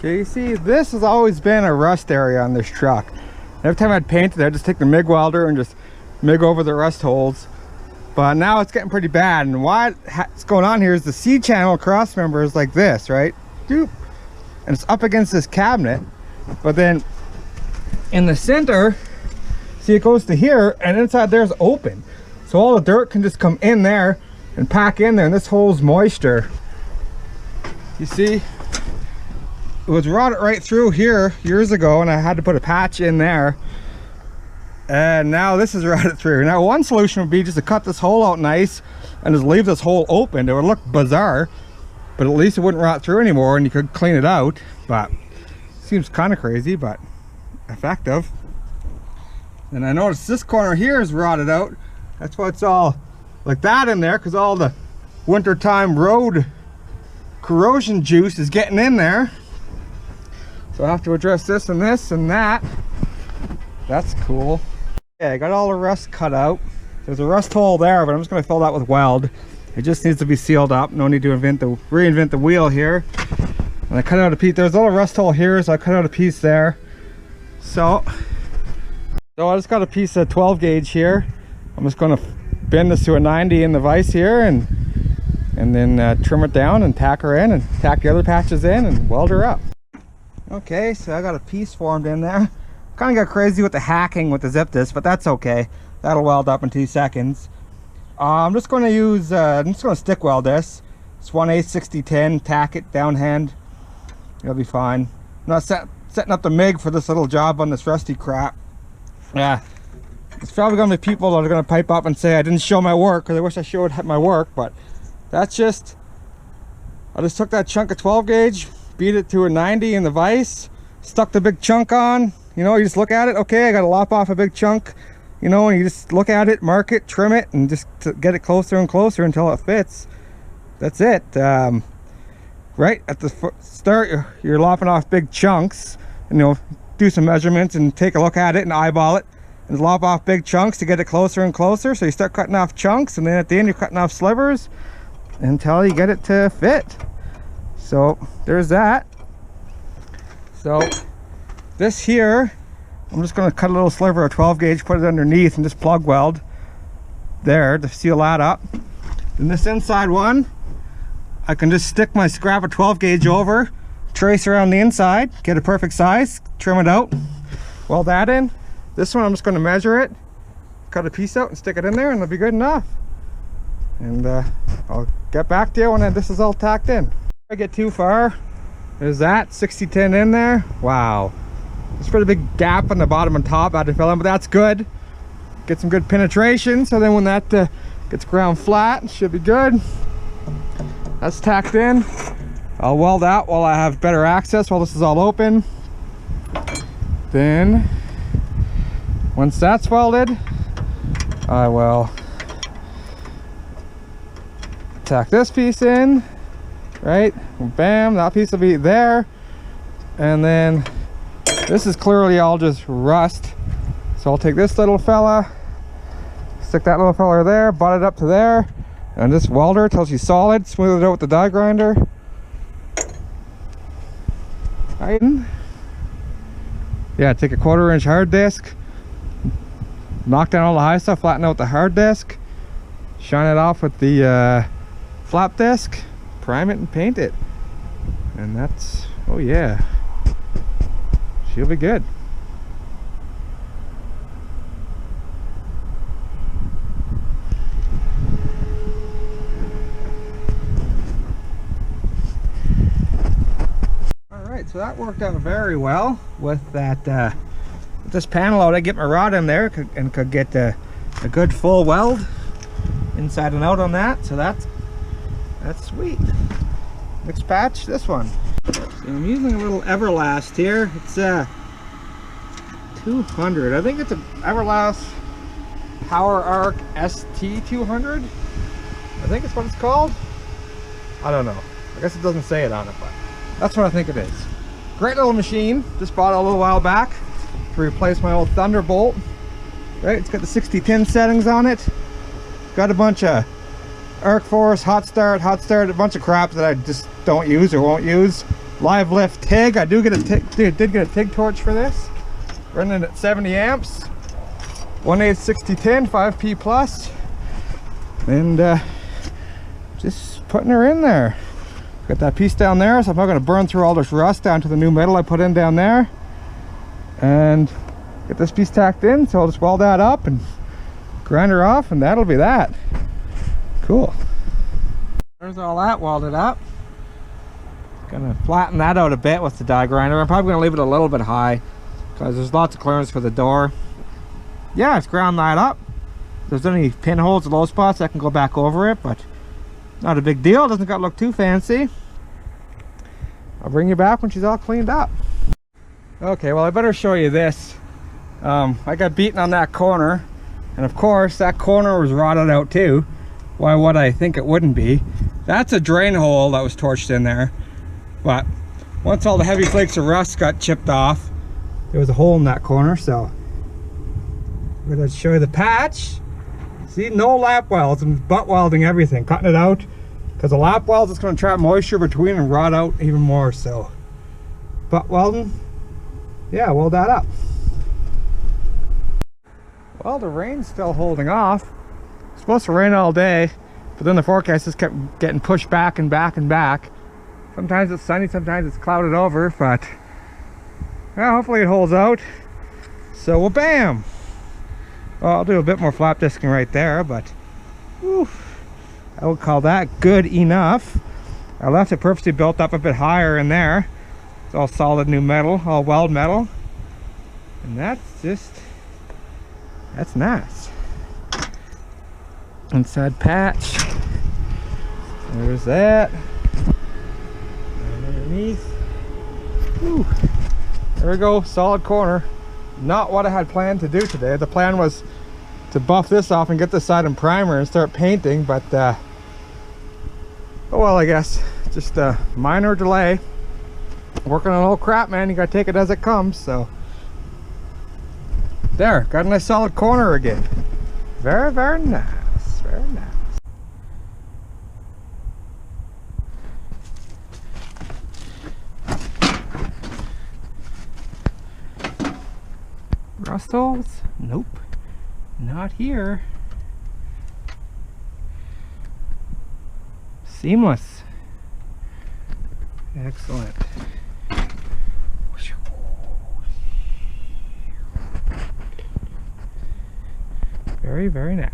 Okay, you see, this has always been a rust area on this truck. Every time I'd paint it, I'd just take the MIG welder and just MIG over the rust holes. But now it's getting pretty bad, and what's going on here is the C-channel cross member is like this, right? Doop. And it's up against this cabinet, but then in the center, see, it goes to here, and inside there's open. So all the dirt can just come in there and pack in there, and this holds moisture. You see? It was rotted right through here years ago, and I had to put a patch in there. And now this is rotted through. Now one solution would be just to cut this hole out nice and just leave this hole open. It would look bizarre, but at least it wouldn't rot through anymore and you could clean it out. But it seems kind of crazy, but effective. And I noticed this corner here is rotted out. That's why it's all like that in there, because all the wintertime road corrosion juice is getting in there. So I have to address this and that. That's cool. Yeah, I got all the rust cut out. There's a rust hole there, but I'm just going to fill that with weld. It just needs to be sealed up. No need to reinvent the wheel here. And I cut out a piece. There's a little rust hole here, so I cut out a piece there. So I just got a piece of 12 gauge here. I'm just going to bend this to a 90 in the vise here, and then trim it down and tack her in, and tack the other patches in and weld her up. Okay, so I got a piece formed in there. Kind of got crazy with the hacking with the zip disc, but that's okay. That'll weld up in 2 seconds. I'm just going to use, I'm just going to stick weld this. It's 1/8 60-10, tack it downhand. It'll be fine. I'm not setting up the MIG for this little job on this rusty crap. Yeah, it's probably going to be people that are going to pipe up and say I didn't show my work, because I wish I showed my work, but that's just, I just took that chunk of 12 gauge, beat it to a 90 in the vise, stuck the big chunk on. You know, you just look at it, okay, I got to lop off a big chunk, you know, and you just look at it, mark it, trim it, and just get it closer and closer until it fits. That's it. Right at the start, you're lopping off big chunks, and you'll do some measurements and take a look at it and eyeball it, and lop off big chunks to get it closer and closer. So you start cutting off chunks, and then at the end you're cutting off slivers until you get it to fit. So there's that. So this here, I'm just going to cut a little sliver of 12 gauge, put it underneath, and just plug weld there to seal that up. And this inside one, I can just stick my scrap of 12 gauge over, trace around the inside, get a perfect size, trim it out, weld that in. This one I'm just going to measure it, cut a piece out and stick it in there, and it'll be good enough. And I'll get back to you when this is all tacked in. If I get too far, there's that 60-10 in there. Wow, there's a pretty big gap on the bottom and top I had to fill in, but that's good. Get some good penetration, so then when that gets ground flat, it should be good. That's tacked in. I'll weld out while I have better access while this is all open. Then once that's welded, I will tack this piece in, right? Bam, that piece will be there. And then this is clearly all just rust, so I'll take this little fella, stick that little fella there, butt it up to there, and just weld her till she's solid. Smooth it out with the die grinder. Tighten. Yeah, take a 1/4 inch hard disc, knock down all the high stuff, flatten out the hard disc, shine it off with the flap disc, prime it and paint it, and that's, oh yeah, she'll be good. Alright, so that worked out very well with that with this panel out. I get my rod in there and could get a good full weld inside and out on that, so that's sweet. Next patch, this one. So I'm using a little Everlast here. It's 200. I think it's an Everlast Power Arc ST200. I think it's what it's called. I don't know. I guess it doesn't say it on it, but that's what I think it is. Great little machine. Just bought it a little while back to replace my old Thunderbolt. Right, it's got the 60-10 settings on it. Got a bunch of Arc Force, hot start, a bunch of crap that I just don't use or won't use. live lift TIG. I did get a TIG torch for this. Running at 70 amps. 1/8 tin, 5P plus. And just putting her in there. Got that piece down there, so I'm not going to burn through all this rust down to the new metal I put in down there. And get this piece tacked in, so I'll just weld that up and grind her off, and that'll be that. Cool. There's all that welded up. Gonna flatten that out a bit with the die grinder. I'm probably gonna leave it a little bit high because there's lots of clearance for the door. Yeah, let's ground that up. If there's any pinholes or low spots, I can go back over it, but not a big deal. It doesn't got to look too fancy. I'll bring you back when she's all cleaned up. Okay, well I better show you this. I got beaten on that corner, and of course that corner was rotted out too. Why would I think it wouldn't be? That's a drain hole that was torched in there, but once all the heavy flakes of rust got chipped off, there was a hole in that corner. So I'm going to show you the patch. See, no lap welds. I'm butt welding everything, cutting it out, because the lap welds is going to trap moisture between and rot out even more. So butt welding, yeah, weld that up. Well, the rain's still holding off. It's supposed to rain all day, but then the forecast just kept getting pushed back and back and back. Sometimes it's sunny, sometimes it's clouded over, but well, hopefully it holds out. So, well, bam! Well, I'll do a bit more flap disking right there, but whew, I would call that good enough. I left it purposely built up a bit higher in there. It's all solid new metal, all weld metal. And that's nice. Inside patch. There's that. And underneath. Whew. There we go, solid corner. Not what I had planned to do today. The plan was to buff this off and get this side in primer and start painting, but oh well, I guess just a minor delay. Working on old crap, man. You gotta take it as it comes. So there, got a nice solid corner again. Very, very nice. Very nice. Rust holes? Nope, not here. Seamless. Excellent. Very, very nice.